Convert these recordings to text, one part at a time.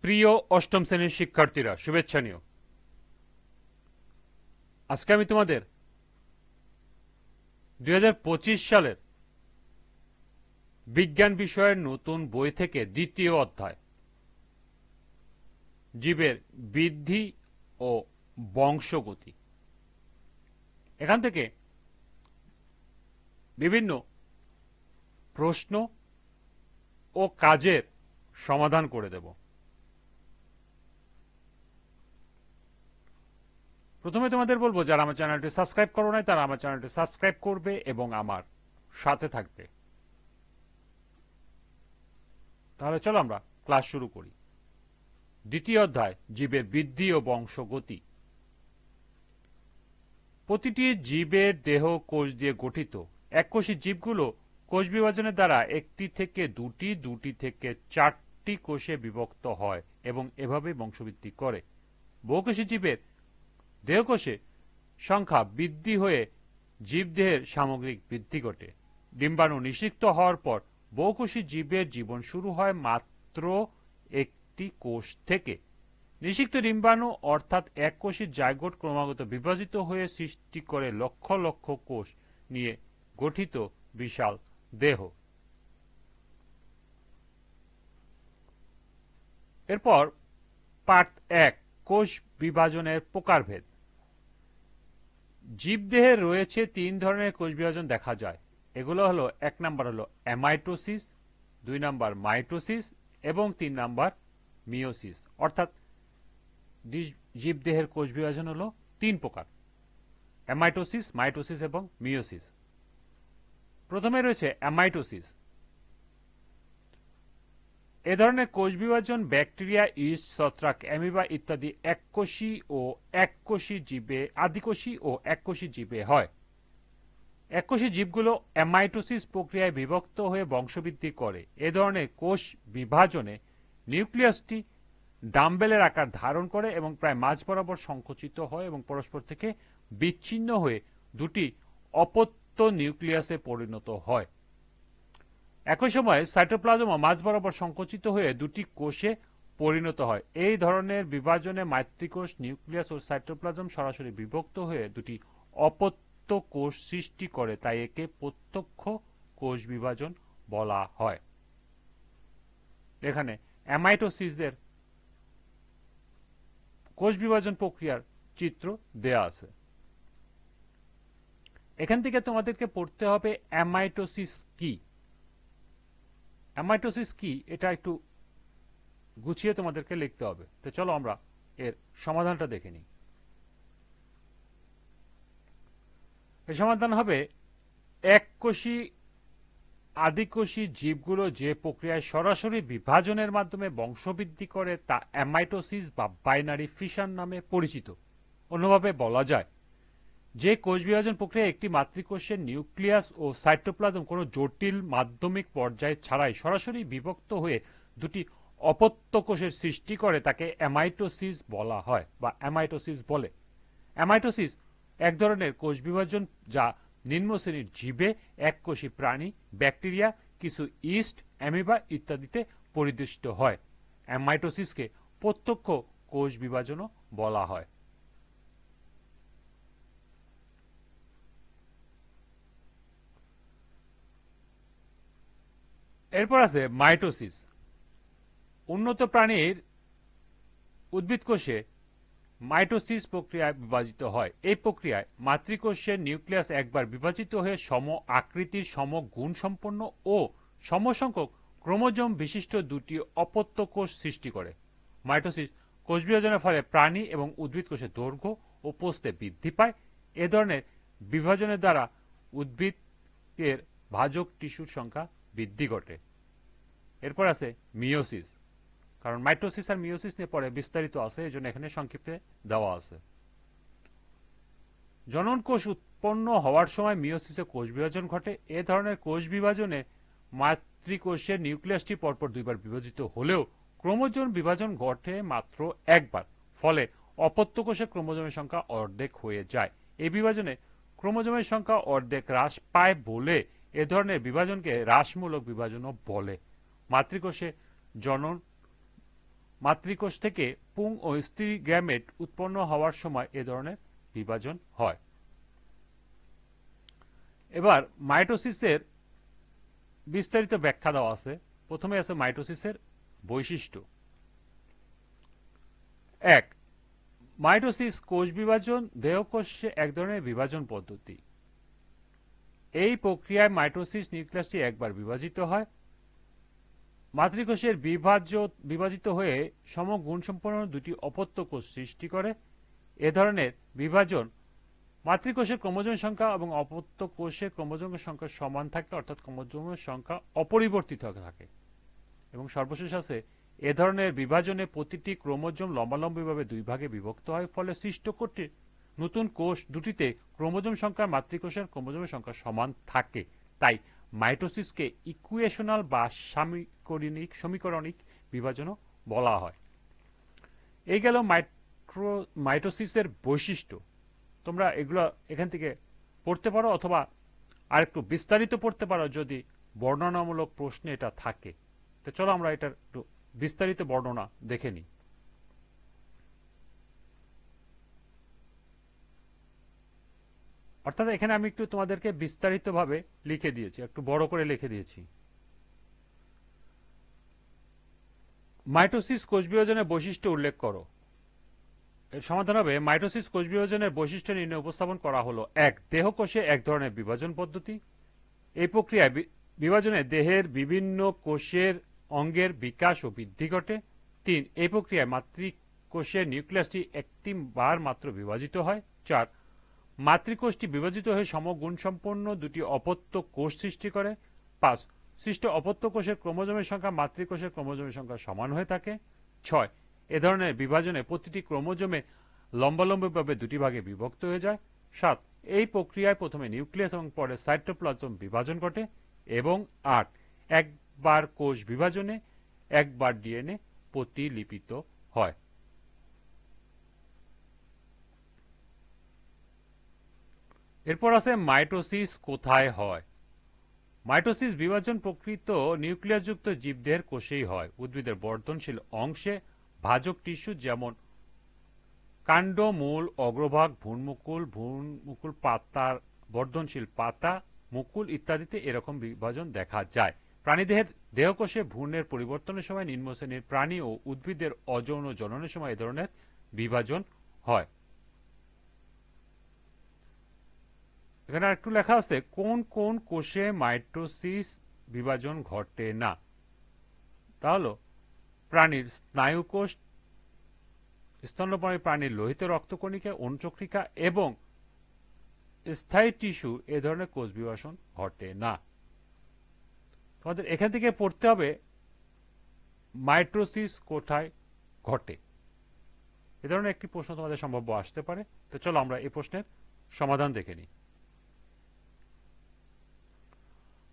প্রিয় অষ্টম শ্রেণীর শিক্ষার্থীরা, শুভেচ্ছা নিও। আজকে আমি তোমাদের 2025 সালের বিজ্ঞান বিষয়ের নতুন বই থেকে দ্বিতীয় অধ্যায় জীবের বৃদ্ধি ও বংশগতি, এখান থেকে বিভিন্ন প্রশ্ন ও কাজের সমাধান করে দেব। প্রথমে তোমাদের বলবো, যারা আমার চ্যানেলটি সাবস্ক্রাইব করো নাই তারা আমার চ্যানেলটি সাবস্ক্রাইব করবে এবং আমার সাথে থাকবে। তাহলে চলো আমরা ক্লাস শুরু করি। দ্বিতীয় অধ্যায় জীবের বৃদ্ধি ও বংশগতি। প্রতিটি জীবের দেহ কোষ দিয়ে গঠিত। এককোষী জীবগুলো কোষ বিভাজনের দ্বারা একটি থেকে দুটি, দুটি থেকে চারটি কোষে বিভক্ত হয় এবং এভাবে বংশবৃদ্ধি করে। বহুকোষী জীবের দেহকোষে সংখ্যা বৃদ্ধি হয়ে জীবদেহের সামগ্রিক বৃদ্ধি ঘটে। ডিম্বাণু নিষিক্ত হওয়ার পর বহুকোষী জীবের জীবন শুরু হয় মাত্র একটি কোষ থেকে। নিষিক্ত ডিম্বাণু অর্থাৎ এককোষী জাইগোট ক্রমাগত বিভাজিত হয়ে সৃষ্টি করে লক্ষ লক্ষ কোষ নিয়ে গঠিত বিশাল দেহ। এরপর পার্ট 1, কোষ বিভাজনের প্রকারভেদ। জীবদেহে রয়েছে 3 ধরনের কোষ বিভাজন দেখা যায়। এগুলো হলো, 1 নাম্বার হলো অ্যামাইটোসিস, 2 নাম্বার মাইটোসিস এবং 3 নাম্বার মিওসিস। অর্থাৎ জীবদেহের কোষ বিভাজন হলো 3 প্রকার: অ্যামাইটোসিস, মাইটোসিস এবং মিওসিস। প্রথমে রয়েছে অ্যামাইটোসিস। এ ধরনের কোষ বিভাজন ব্যাকটেরিয়া, ইস্ট, ছত্রাক, অ্যামিবা ইত্যাদি আদিকোষী ও এককোষী জীবে হয়। এককোষী জীবগুলো অ্যামাইটোসিস প্রক্রিয়ায় বিভক্ত হয়ে বংশবৃদ্ধি করে। এ ধরনের কোষ বিভাজনে নিউক্লিয়াসটি ডাম্বেলের আকার ধারণ করে এবং প্রায় মাঝ বরাবর সংকুচিত হয় এবং পরস্পর থেকে বিচ্ছিন্ন হয়ে দুটি অপত্য নিউক্লিয়াসে পরিণত হয়। একই সময়ে সাইটোপ্লাজমও মাঝ বরাবর সংকুচিত হয়ে দুটি কোষে পরিণত হয়। এই ধরনের বিভাজনে মাতৃকোষ, নিউক্লিয়াস ও সাইটোপ্লাজম সরাসরি বিভক্ত হয়ে দুটি অপত্য কোষ সৃষ্টি করে, তাই একে প্রত্যক্ষ কোষ বিভাজন বলা হয়। এখানে অ্যামাইটোসিসের কোষ বিভাজন প্রক্রিয়ার চিত্র দেয়া আছে। এখান থেকে তোমাদেরকে পড়তে হবে অ্যামাইটোসিস কি। অ্যামাইটোসিস কি এটা একটু গুছিয়ে তোমাদেরকে লিখতে হবে। তো চলো আমরা এর সমাধানটা দেখে নিই। এর সমাধান হবে, এককোষী আদিকোষী জীবগুলো যে প্রক্রিয়ায় সরাসরি বিভাজনের মাধ্যমে বংশবৃদ্ধি করে তা অ্যামাইটোসিস বা বাইনারি ফিশন নামে পরিচিত। অন্যভাবে বলা যায়, যে কোষ বিভাজন প্রক্রিয়া একটি মাতৃকোষের নিউক্লিয়াস ও সাইটোপ্লাজম কোনো জটিল মাধ্যমিক পর্যায় ছাড়াই সরাসরি বিভক্ত হয়ে দুটি অপত্য কোষের সৃষ্টি করে তাকে অ্যামাইটোসিস বলা হয় বা অ্যামাইটোসিস বলে। অ্যামাইটোসিস এক ধরনের কোষ বিভাজন যা নিম্ন শ্রেণীর জীবে, এককোষী প্রাণী, ব্যাকটেরিয়া, কিছু ইস্ট, অ্যামিবা ইত্যাদিতে পরিদৃষ্ট হয়। অ্যামাইটোসিসকে প্রত্যক্ষ কোষ বিভাজনও বলা হয়। এরপর আছে মাইটোসিস। উন্নত প্রাণীর উদ্ভিদ কোষে মাইটোসিস প্রক্রিয়ায় বিভাজিত হয়। এই প্রক্রিয়ায় মাতৃকোষের নিউক্লিয়াস একবার বিভাজিত হয়ে সম আকৃতির, সম গুণসম্পন্ন ও সমসংখ্যক ক্রোমোজোম বিশিষ্ট দুটি অপত্য কোষ সৃষ্টি করে। মাইটোসিস কোষ বিভাজনের ফলে প্রাণী এবং উদ্ভিদ কোষের দৈর্ঘ্য ও প্রস্থে বৃদ্ধি পায়। এ ধরনের বিভাজনের দ্বারা উদ্ভিদের ভাজক টিস্যুর সংখ্যা বৃদ্ধি ঘটে। এরপর আছে মিওসিস। কারণ মাইটোসিস আর মিওসিস নিয়ে পরে বিস্তারিত আছে, এই জন্য এখানে সংক্ষিপ্তে দেওয়া আছে। জনন কোষ উৎপন্ন হওয়ার সময় মিওসিসে কোষ বিভাজন ঘটে। এ ধরনের কোষ বিভাজনে মাতৃকোষের নিউক্লিয়াসটি পরপর দুইবার বিভাজিত হলেও ক্রোমোজোম বিভাজন ঘটে মাত্র একবার। ফলে অপত্য কোষের ক্রোমোজোমের সংখ্যা অর্ধেক হয়ে যায়। এই বিভাজনে ক্রোমোজোমের সংখ্যা অর্ধেক হ্রাস পায় বলে এ ধরনের বিভাজনকে হ্রাসমূলক বিভাজনও বলে। মাতৃকোষে জনন মাতৃকোষ থেকে পুং ও স্ত্রী গ্যামেট উৎপন্ন হওয়ার সময় এ ধরনের বিভাজন হয়। এবার মাইটোসিসের বিস্তারিত ব্যাখ্যা দেওয়া আছে। প্রথমে আছে মাইটোসিসের বৈশিষ্ট্য। 1. মাইটোসিস কোষ বিভাজন দেহকোষে এক ধরনের বিভাজন পদ্ধতি। এই প্রক্রিয়ায় মাইটোসিস নিউক্লিয়াসটি একবার বিভাজিত হয়। মাতৃকোষের বিভাজিত হয়ে সমগুণসম্পন্ন দুটি অপত্য কোষ সৃষ্টি করে। এ ধরনের বিভাজন মাতৃকোষের ক্রোমোজোমের সংখ্যা এবং অপত্য কোষের ক্রোমোজোমের সংখ্যা সমান থাকে, অর্থাৎ ক্রোমোজোমের সংখ্যা অপরিবর্তিত থাকে। এবং সর্বশেষ আছে, এ ধরনের বিভাজনে প্রতিটি ক্রোমোজোম লম্বালম্বিভাবে দুই ভাগে বিভক্ত হয়, ফলে সৃষ্ট নতুন কোষ দুটিতে ক্রোমোজোম সংখ্যা মাতৃকোষের ক্রোমোজোমের সংখ্যা সমান থাকে। তাই মাইটোসিসকে ইকুয়েশনাল বা সমীকরণিক বিভাজনও বলা হয়। এই গেল মাইটোসিসের বৈশিষ্ট্য। তোমরা এগুলো এখান থেকে পড়তে পারো, অথবা আরেকটু বিস্তারিত পড়তে পারো যদি বর্ণনামূলক প্রশ্নে এটা থাকে। তো চলো আমরা এটার একটু বিস্তারিত বর্ণনা দেখে নিই। অর্থাৎ এখানে আমি একটু তোমাদেরকে বিস্তারিতভাবে লিখে দিয়েছি, একটু বড় করে লিখে দিয়েছি। মাইটোসিস কোষ বিভাজনের বৈশিষ্ট্য উল্লেখ করো। এর সমাধান হবে, মাইটোসিস কোষ বিভাজনের বৈশিষ্ট্য নির্ণয় উপস্থাপন করা হলো। 1. দেহকোষে এক ধরনের বিভাজন পদ্ধতি। এই প্রক্রিয়ায় বিভাজনে দেহের বিভিন্ন কোষের অঙ্গের বিকাশ ও বৃদ্ধি ঘটে। 3. এই প্রক্রিয়ায় মাতৃকোষের নিউক্লিয়াসটি একটি বার মাত্র বিভাজিত হয়। 4. মাতৃকোষটি বিভাজিত হয়ে সমগুণসম্পন্ন দুটি অপত্য কোষ সৃষ্টি করে। 5. সৃষ্ট অপত্য কোষের ক্রোমোজোমের সংখ্যা মাতৃকোষের ক্রোমোজোমের সংখ্যা সমান হয়ে থাকে। 6. এ ধরনের বিভাজনে প্রতিটি ক্রোমোজোমে লম্বালম্বিভাবে দুটি ভাগে বিভক্ত হয়ে যায়। 7. এই প্রক্রিয়ায় প্রথমে নিউক্লিয়াস এবং পরে সাইটোপ্লাজম বিভাজন ঘটে। এবং 8. একবার কোষ বিভাজনে একবার ডিএনএ প্রতিলিপিত হয়। এরপর আছে মাইটোসিস কোথায় হয়। মাইটোসিস বিভাজন প্রকৃত নিউক্লিয়াসযুক্ত জীবদেহের কোষেই হয়। উদ্ভিদের বর্ধনশীল অংশে ভাজক টিস্যু যেমন কাণ্ড, মূল, অগ্রভাগ, ভ্রূণমুকুল, পাতার বর্ধনশীল পাতা, মুকুল ইত্যাদিতে এরকম বিভাজন দেখা যায়। প্রাণীদেহের দেহকোষে ভ্রূণের পরিবর্তনের সময় নিম্ন শ্রেণীর প্রাণী ও উদ্ভিদের অযৌন জননের সময় এ ধরনের বিভাজন হয়। এখানে একটু লেখা আছে কোন কোন কোষে মাইটোসিস বিভাজন ঘটে না। তাহলে প্রাণীর স্নায়ুকোষ, স্তন্যপায়ী প্রাণীর লোহিত রক্তকণিকা, অনুচক্রিকা এবং স্থায়ী টিস্যু এ ধরনের কোষ বিভাজন ঘটে না। তোমাদের এখান থেকে পড়তে হবে মাইটোসিস কোথায় ঘটে। এ ধরনের একটি প্রশ্ন তোমাদের সম্ভাব্য আসতে পারে। তো চলো আমরা এই প্রশ্নের সমাধান দেখে নিই।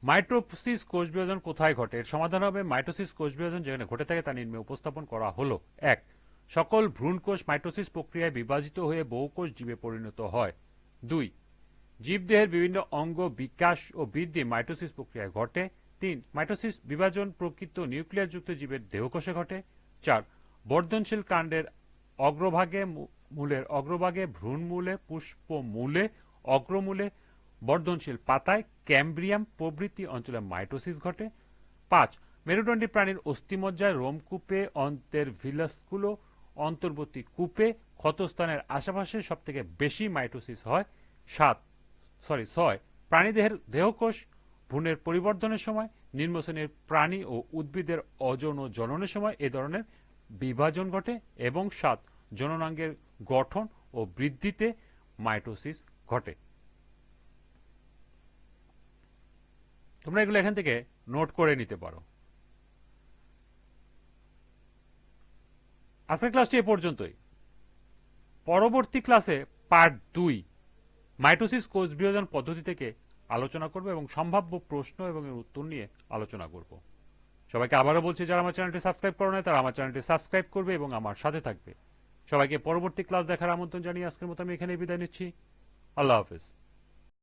মাইটোসিস কোষ বিভাজন কোথায় ঘটে। এর সমাধান হবে, মাইটোসিস কোষ বিভাজন যেখানে ঘটে থাকে তা নিম্নে উপস্থাপন করা হলো। 1. সকল ভ্রূণকোষ মাইটোসিস প্রক্রিয়ায় বিভাজিত হয়ে বহুকোষ জীবে পরিণত হয়। 2. জীবদেহের বিভিন্ন অঙ্গ বিকাশ ও বৃদ্ধি মাইটোসিস প্রক্রিয়ায় ঘটে। 3. মাইটোসিস বিভাজন প্রকৃত নিউক্লিয়াসযুক্ত জীবের দেহকোষে ঘটে। 4. বর্ধনশীল কাণ্ডের অগ্রভাগে, মূলের অগ্রভাগে, ভ্রূণমূলে, পুষ্পমূলে, অগ্রমূলে, বর্ধনশীল পাতায়, ক্যাম্ব্রিয়াম প্রভৃতি অঞ্চলে মাইটোসিস ঘটে। 5. মেরুদণ্ডী প্রাণীর অস্থিমজ্জায়, রোমকূপে, অন্ত্রের ভিলাসকুলো, অন্তর্বর্তী কূপে, ক্ষতস্থানের আশেপাশে সবথেকে বেশি মাইটোসিস হয়। 6. প্রাণীদেহের দেহকোষ ভ্রূণের পরিবর্ধনের সময়, নিম্ন শ্রেণীর প্রাণী ও উদ্ভিদের অযৌন জননের সময় এ ধরনের বিভাজন ঘটে। এবং 7. জননাঙ্গের গঠন ও বৃদ্ধিতে মাইটোসিস ঘটে। তোমরা এগুলো এখান থেকে নোট করে নিতে পারো। আজকের ক্লাসটি এ পর্যন্তই। পরবর্তী ক্লাসে পার্ট 2 মাইটোসিস কোষ বিভাজন পদ্ধতি থেকে আলোচনা করব এবং সম্ভাব্য প্রশ্ন এবং এর উত্তর নিয়ে আলোচনা করব। সবাইকে আবারও বলছি, যারা আমার চ্যানেলটি সাবস্ক্রাইব করে নাই তারা আমার চ্যানেলটি সাবস্ক্রাইব করবে এবং আমার সাথে থাকবে। সবাইকে পরবর্তী ক্লাস দেখার আমন্ত্রণ জানিয়ে আজকের মতো আমি এখানে বিদায় নিচ্ছি। আল্লাহ হাফেজ।